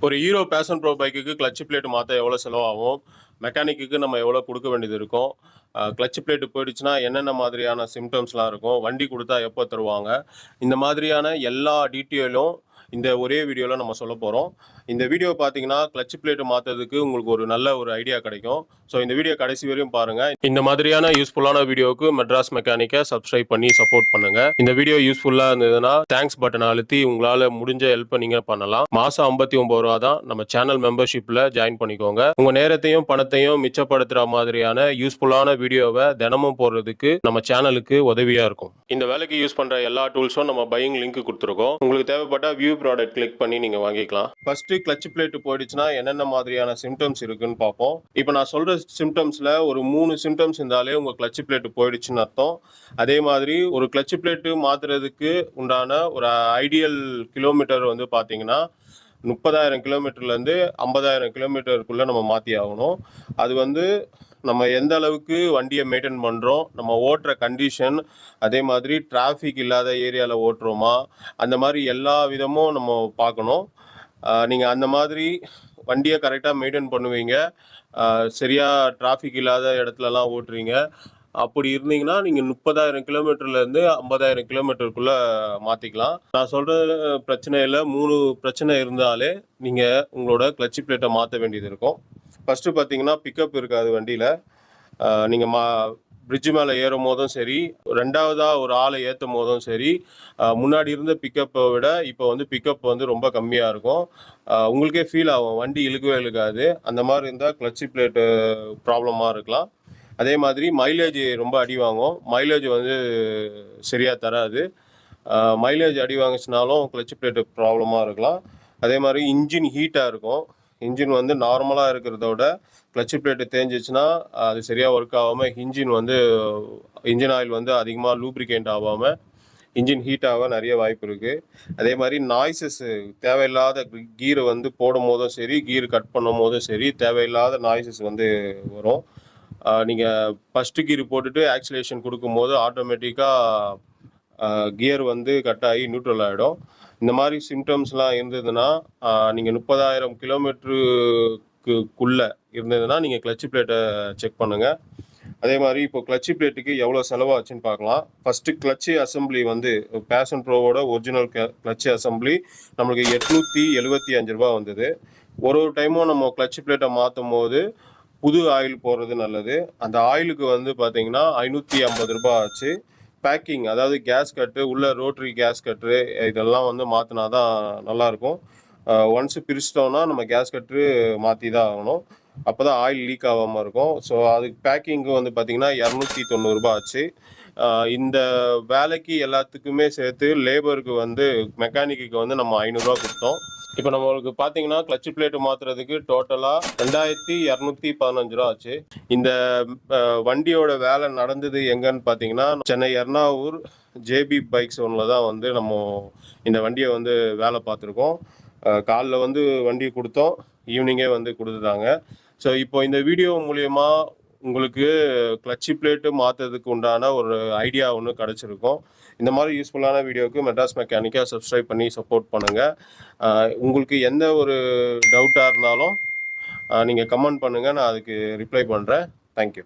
ஒரு hero fashion bro பைக்குக்கு clutch plate மாற்ற எவ்வளோ செலவாகும், மெக்கானிக்கு நம்ம எவ்வளோ கொடுக்க வேண்டியது இருக்கும், கிளட்ச் பிளேட் போயிடுச்சுன்னா என்னென்ன மாதிரியான சிம்டம்ஸ்லாம் இருக்கும், வண்டி கொடுத்தா எப்போ தருவாங்க, இந்த மாதிரியான எல்லா டீட்டெயிலும் இந்த ஒரே வீடியோவில் நம்ம சொல்ல போகிறோம். இந்த வீடியோ பார்த்தீங்கன்னா கிளட்ச் பிளேட் மாற்றுறதுக்கு உங்களுக்கு ஒரு நல்ல ஒரு ஐடியா கிடைக்கும். ஸோ இந்த வீடியோ கடைசி வரையும் பாருங்கள். இந்த மாதிரியான யூஸ்ஃபுல்லான வீடியோவுக்கு மெட்ராஸ் மெக்கானிக்கை சப்ஸ்கிரைப் பண்ணி சப்போர்ட் பண்ணுங்கள். இந்த வீடியோ யூஸ்ஃபுல்லாக இருந்ததுன்னா தேங்க்ஸ் பட்டனை அழுத்தி உங்களால் முடிஞ்ச ஹெல்ப்பை நீங்கள் பண்ணலாம். மாதம் 59 ரூபா தான். நம்ம சேனல் மெம்பர்ஷிப்பில் ஜாயின் பண்ணிக்கோங்க. உங்கள் நேரத்தையும் பணத்தையும் மிச்சப்படுத்துகிற மாதிரியான யூஸ்ஃபுல்லான வீடியோவை தினமும் போடுறதுக்கு நம்ம சேனலுக்கு உதவியாக இருக்கும். இந்த வேலைக்கு யூஸ் பண்ணுற எல்லா டூல்ஸும் நம்ம பையிங் லிங்க் கொடுத்துருக்கோம். உங்களுக்கு தேவைப்பட்ட வியூ ப்ராடக்ட் கிளிக் பண்ணி நீங்கள் வாங்கிக்கலாம். ஃபர்ஸ்ட் கிளட்ச் பிளேட் போயிடுச்சுன்னா என்னென்ன மாதிரியான சிம்டம்ஸ் இருக்குன்னு பார்ப்போம். இப்போ நான் சொல்ற சிம்டம்ஸ்ல ஒரு 3 சிம்டம்ஸ் இருந்தாலே உங்க கிளட்ச் பிளேட் போயிடுச்சுன்னு அர்த்தம். அதே மாதிரி ஒரு கிளட்ச் பிளேட் மாத்துறதுக்கு உண்டான ஒரு ஐடியல் கிலோமீட்டர் வந்து பார்த்தீங்கன்னா 30,000 கிலோமீட்டர்லேருந்து 50,000 கிலோமீட்டருக்குள்ளே நம்ம மாற்றி ஆகணும். அது வந்து நம்ம எந்த அளவுக்கு வண்டியை மெயின்டைன் பண்ணுறோம், நம்ம ஓட்டுற கண்டிஷன், அதே மாதிரி டிராஃபிக் இல்லாத ஏரியாவில் ஓட்டுறோமா, அந்த மாதிரி எல்லா விதமும் நம்ம பார்க்கணும். நீங்கள் அந்த மாதிரி வண்டியை கரெக்டாக மெயின்டைன் பண்ணுவீங்க, சரியாக டிராஃபிக் இல்லாத இடத்துலலாம் ஓட்டுறீங்க. அப்படி இருந்தீங்கன்னா நீங்கள் 30,000 கிலோமீட்டர்லேருந்து 50,000 கிலோமீட்டருக்குள்ளே மாற்றிக்கலாம். நான் சொல்கிற பிரச்சனையில் 3 பிரச்சனை இருந்தாலே நீங்கள் உங்களோட கிளட்ச் பிளேட்டை மாற்ற வேண்டியது இருக்கும். ஃபஸ்ட்டு பார்த்தீங்கன்னா பிக்கப் இருக்காது வண்டியில். நீங்கள் பிரிட்ஜு மேலே ஏறும் போதும் சரி, ரெண்டாவதாக ஒரு ஆளை ஏற்றும் போதும் சரி, முன்னாடி இருந்த பிக்கப்பை விட இப்போ வந்து பிக்கப் வந்து ரொம்ப கம்மியாக இருக்கும். உங்களுக்கே ஃபீல் ஆகும், வண்டி இழுக்கவே இழுக்காது. அந்த மாதிரி இருந்தால் கிளட்ச் பிளேட்டு ப்ராப்ளமாக இருக்கலாம். அதே மாதிரி மைலேஜ் ரொம்ப அடி வாங்கும். மைலேஜ் வந்து சரியாக தராது. மைலேஜ் அடி வாங்கிச்சினாலும் கிளட்ச் பிளேட்டு ப்ராப்ளமாக இருக்கலாம். அதே மாதிரி இன்ஜின் ஹீட்டாக இருக்கும். இன்ஜின் வந்து நார்மலாக இருக்கிறத விட கிளட்ச் பிளேட்டு தேஞ்சிச்சுன்னா அது சரியாக ஒர்க் ஆகாமல் இன்ஜின் ஆயில் வந்து அதிகமாக லூப்ரிகேண்ட் ஆகாமல் இன்ஜின் ஹீட் ஆக நிறைய வாய்ப்பு இருக்குது. அதே மாதிரி நாய்ஸஸ், தேவையில்லாத கீரை வந்து போடும் போதும் சரி, கீர் கட் பண்ணும் போதும் சரி, தேவையில்லாத நாய்ஸஸ் வந்து வரும். நீங்கள் ஃபஸ்ட்டு கீர் போட்டுட்டு ஆக்சிலேஷன் கொடுக்கும்போது ஆட்டோமேட்டிக்காக கியர் வந்து கட் ஆகி நியூட்ரல் ஆகிடும். இந்த மாதிரி சிம்டம்ஸ்லாம் இருந்ததுன்னா நீங்கள் 30,000 கிலோமீட்டருக்குள்ளே இருந்ததுன்னா நீங்கள் கிளட்ச் பிளேட்டை செக் பண்ணுங்கள். அதே மாதிரி இப்போ கிளட்ச் பிளேட்டுக்கு எவ்வளோ செலவாச்சுன்னு பார்க்கலாம். ஃபஸ்ட்டு கிளட்ச் அசம்பிளி வந்து பேஷன் ப்ரோவோட ஒரிஜினல் கிளட்ச் அசம்பிளி நம்மளுக்கு 875 ரூபா வந்தது. ஒரு டைமும் நம்ம கிளட்ச் பிளேட்டை மாற்றும் போது புது ஆயில் போடுறது நல்லது. அந்த ஆயிலுக்கு வந்து பார்த்தீங்கன்னா 550 ரூபா ஆச்சு. பேக்கிங், அதாவது கேஸ் கட்டு, உள்ள ரோட்டரி கேஸ் கட்டு, இதெல்லாம் வந்து மாற்றினா தான் நல்லாயிருக்கும். ஒன்ஸு பிரிச்சிட்டோம்னா நம்ம கேஸ் கட்டு மாற்றி தான் ஆகணும். அப்போ தான் ஆயில் லீக் ஆகாமல் இருக்கும். ஸோ அதுக்கு பேக்கிங்கு வந்து பார்த்திங்கன்னா 290 ரூபா ஆச்சு. இந்த வேலைக்கு எல்லாத்துக்குமே சேர்த்து லேபருக்கு வந்து மெக்கானிக்கு வந்து நம்ம 500 ரூபா கொடுத்தோம். இப்போ நம்மளுக்கு பார்த்தீங்கன்னா கிளட்ச் பிளேட் மாற்றுறதுக்கு டோட்டலாக 2,215 ரூபா ஆச்சு. இந்த வண்டியோட வேலை நடந்தது எங்கன்னு பார்த்தீங்கன்னா சென்னை எர்ணாவூர் ஜேபி பைக்ஸ் ஒன்றில் தான் வந்து நம்ம இந்த வண்டியை வந்து வேலை பார்த்துருக்கோம். காலைல வந்து வண்டி கொடுத்தோம், ஈவினிங்கே வந்து கொடுத்துட்டாங்க. ஸோ இப்போ இந்த வீடியோ மூலயமா உங்களுக்கு கிளட்ச் பிளேட்டு மாற்றுறதுக்கு உண்டான ஒரு ஐடியா ஒன்று கிடச்சிருக்கும். இந்த மாதிரி யூஸ்ஃபுல்லான வீடியோவுக்கு மெட்ராஸ் மெக்கானிக்கை சப்ஸ்கிரைப் பண்ணி சப்போர்ட் பண்ணுங்கள். உங்களுக்கு எந்த ஒரு டவுட்டாக இருந்தாலும் நீங்கள் கமெண்ட் பண்ணுங்கள், நான் அதுக்கு ரிப்ளை பண்ணுறேன். தேங்க்யூ.